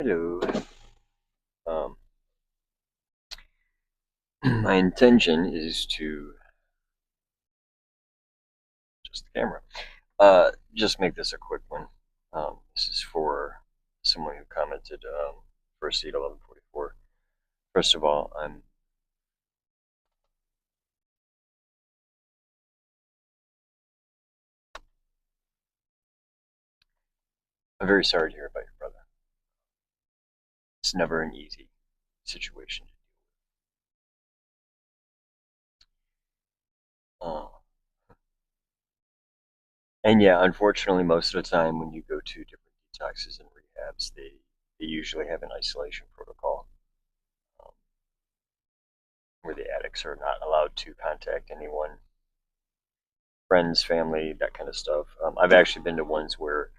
Hello. Um, my intention is to just the camera. Just make this a quick one. This is for someone who commented first seat 1144. First of all, I'm very sorry to hear about your brother. It's never an easy situation. Uh, and yeah, unfortunately, most of the time when you go to different detoxes and rehabs, they usually have an isolation protocol um, where the addicts are not allowed to contact anyone, friends, family, that kind of stuff. I've actually been to ones where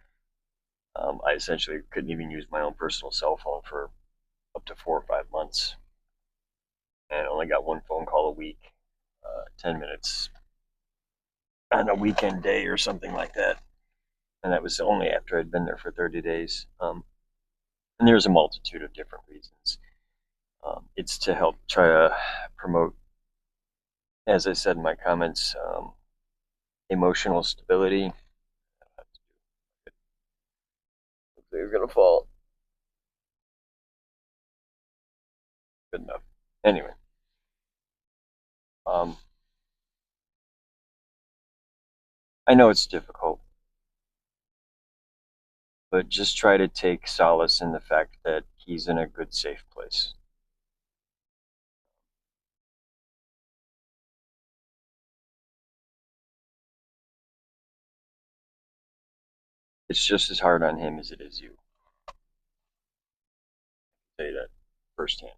I essentially couldn't even use my own personal cell phone for up to 4 or 5 months, and only got one phone call a week, 10 minutes on a weekend day or something like that. And that was only after I'd been there for 30 days. And there's a multitude of different reasons. It's to help try to promote, as I said in my comments, emotional stability. They're gonna fall. Good enough. Anyway, um, I know it's difficult, but just try to take solace in the fact that he's in a good, safe place. It's just as hard on him as it is you. I'll say that firsthand.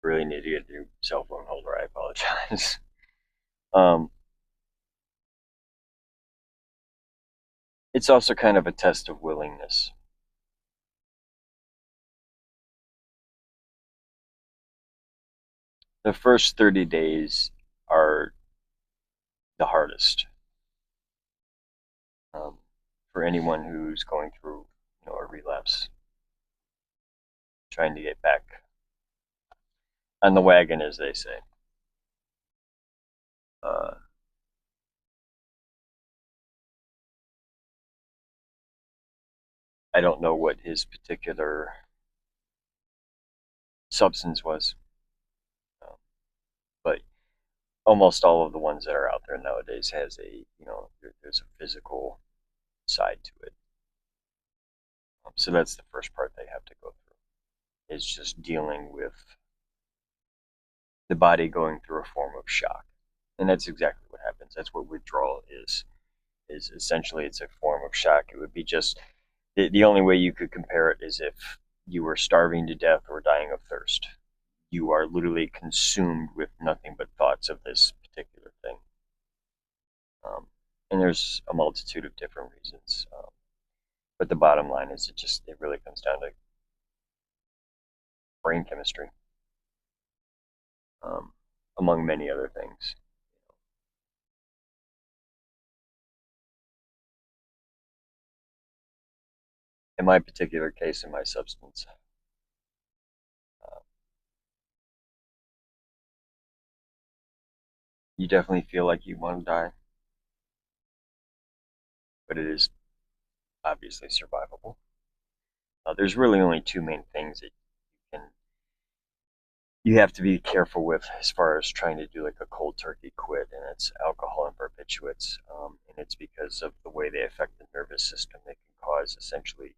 Really need to get your cell phone holder. I apologize. um, it's also kind of a test of willingness. The first 30 days are the hardest um, for anyone who's going through, a relapse, trying to get back on the wagon, as they say. Uh, I don't know what his particular substance was, um, but almost all of the ones that are out there nowadays has there's a physical side to it. So that's the first part they have to go through, is just dealing with the body going through a form of shock. And that's exactly what happens. That's what withdrawal is essentially it's a form of shock. It would be just the only way you could compare it is if you were starving to death or dying of thirst. You are literally consumed with nothing but thoughts of this particular thing. Um, and there's a multitude of different reasons. But the bottom line is it really comes down to brain chemistry, um, among many other things. In my particular case, in my substance, uh, you definitely feel like you want to die, but it is obviously survivable. There's really only two main things that can you have to be careful with as far as trying to do like a cold turkey quit, and it's alcohol and barbiturates, and it's because of the way they affect the nervous system. They can cause essentially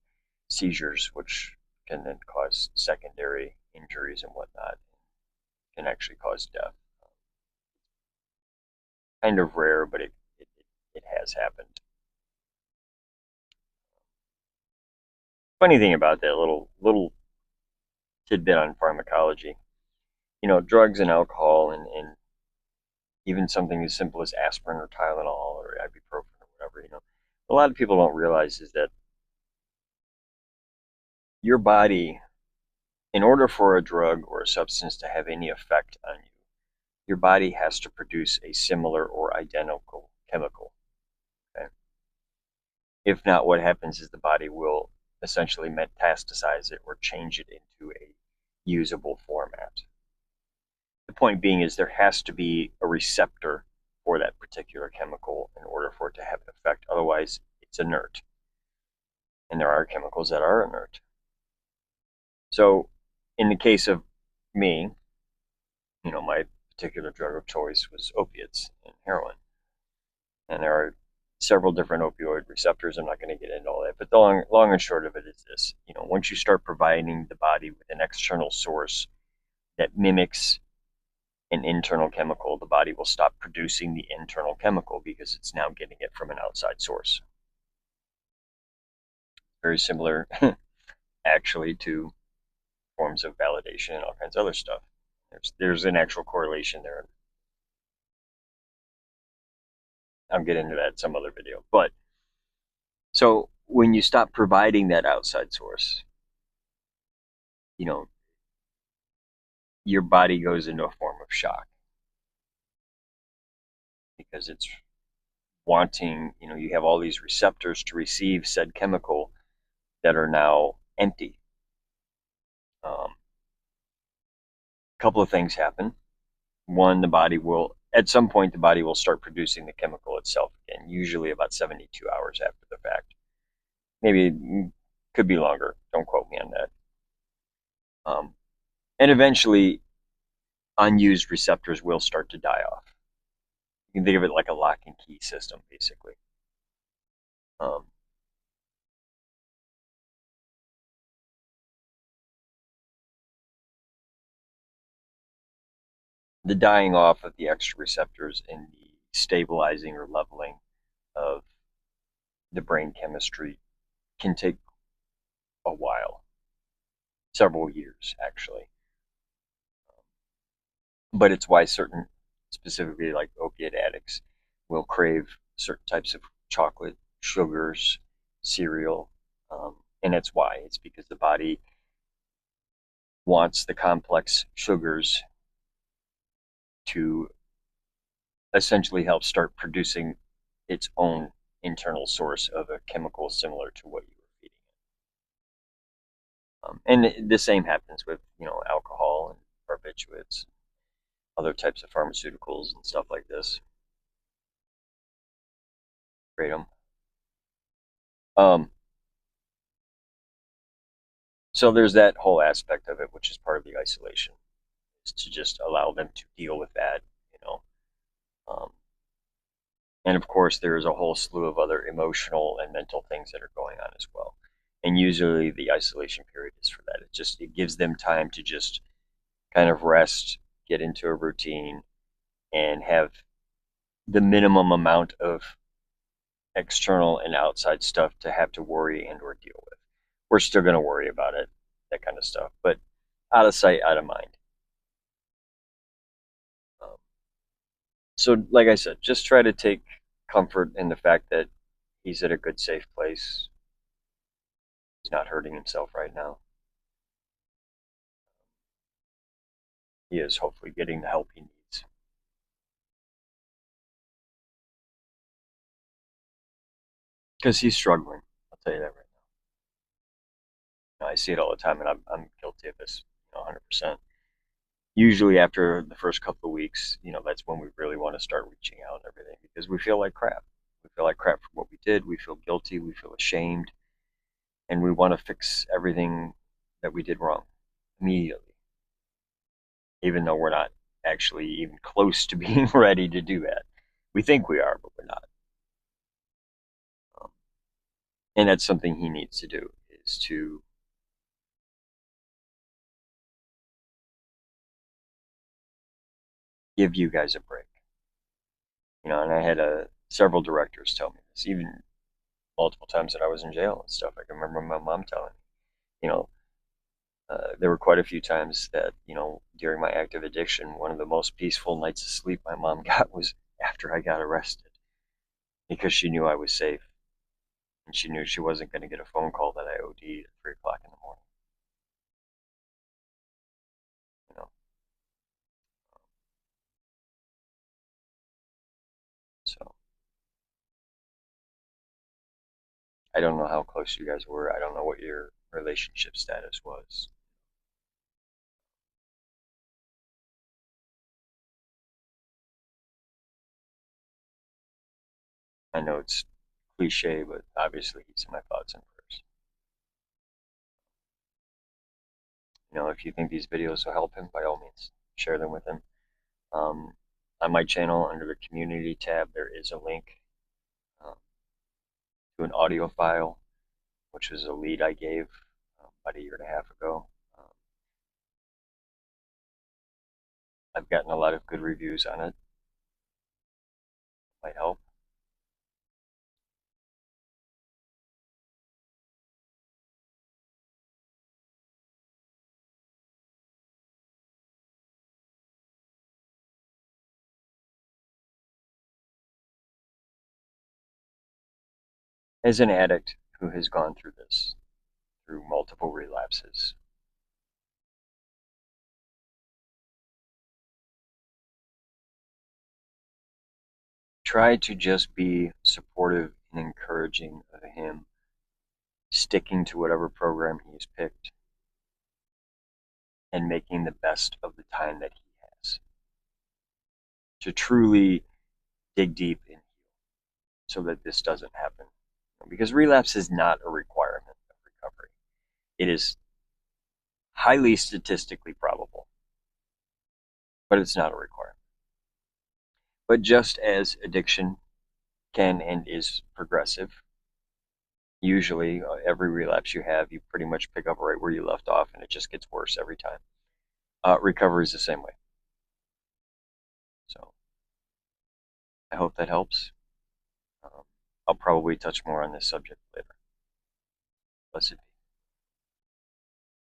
seizures, which can then cause secondary injuries and whatnot. Can actually cause death. Kind of rare, but it has happened. Funny thing about that little tidbit on pharmacology, drugs and alcohol and even something as simple as aspirin or Tylenol or ibuprofen or whatever, a lot of people don't realize is that your body, in order for a drug or a substance to have any effect on you, your body has to produce a similar or identical chemical. Okay? If not, what happens is the body will essentially metastasize it or change it into a usable format. The point being is there has to be a receptor for that particular chemical in order for it to have an effect. Otherwise, it's inert. And there are chemicals that are inert. So, in the case of me, my particular drug of choice was opiates and heroin. And there are several different opioid receptors. I'm not going to get into all that, but the long and short of it is this: once you start providing the body with an external source that mimics an internal chemical, the body will stop producing the internal chemical because it's now getting it from an outside source. Very similar, actually, to forms of validation and all kinds of other stuff. There's an actual correlation there. I'll get into that in some other video. But so when you stop providing that outside source, your body goes into a form of shock because it's wanting, you have all these receptors to receive said chemical that are now empty. A couple of things happen. One, at some point, the body will start producing the chemical itself again, usually about 72 hours after the fact. Maybe could be longer. Don't quote me on that. And eventually, unused receptors will start to die off. You can think of it like a lock and key system, basically. The dying off of the extra receptors and the stabilizing or leveling of the brain chemistry can take a while, several years, actually. But it's why certain, specifically like opiate addicts, will crave certain types of chocolate, sugars, cereal. And it's why. It's because the body wants the complex sugars to essentially help start producing its own internal source of a chemical similar to what you were feeding it. And the same happens with, alcohol and barbiturates, other types of pharmaceuticals and stuff like this. Kratom. Um, so there's that whole aspect of it, which is part of the isolation, is to just allow them to deal with that, you know. Um, and of course, there's a whole slew of other emotional and mental things that are going on as well. And usually the isolation period is for that. It gives them time to just kind of rest, get into a routine, and have the minimum amount of external and outside stuff to have to worry and or deal with. We're still going to worry about it, that kind of stuff, but out of sight, out of mind. Um, so, like I said, just try to take comfort in the fact that he's at a good, safe place. He's not hurting himself right now. He is hopefully getting the help he needs. Because he's struggling. I'll tell you that right now. I see it all the time, and I'm guilty of this, 100%. Usually after the first couple of weeks, that's when we really want to start reaching out and everything because we feel like crap. We feel like crap for what we did. We feel guilty. We feel ashamed. And we want to fix everything that we did wrong immediately, even though we're not actually even close to being ready to do that. We think we are, but we're not. Um, and that's something he needs to do is to give you guys a break. And I had several directors tell me this, even multiple times that I was in jail and stuff. I can remember my mom telling me, there were quite a few times that, during my active addiction, one of the most peaceful nights of sleep my mom got was after I got arrested because she knew I was safe and she knew she wasn't going to get a phone call that I OD'd at 3 o'clock in the morning. You know, so I don't know how close you guys were. I don't know what your relationship status was. I know it's cliche, but obviously he's in my thoughts and prayers. If you think these videos will help him, by all means, share them with him. Um, on my channel, under the community tab, there is a link um, to an audio file, which was a lead I gave about a year and a half ago. Um, I've gotten a lot of good reviews on it. Might help. As an addict who has gone through this, through multiple relapses, try to just be supportive and encouraging of him sticking to whatever program he's picked and making the best of the time that he has to truly dig deep and heal so that this doesn't happen. Because relapse is not a requirement of recovery. It is highly statistically probable, but it's not a requirement. But just as addiction can and is progressive, usually every relapse you have, you pretty much pick up right where you left off and it just gets worse every time. Recovery is the same way. So I hope that helps. Um, I'll probably touch more on this subject later. Blessed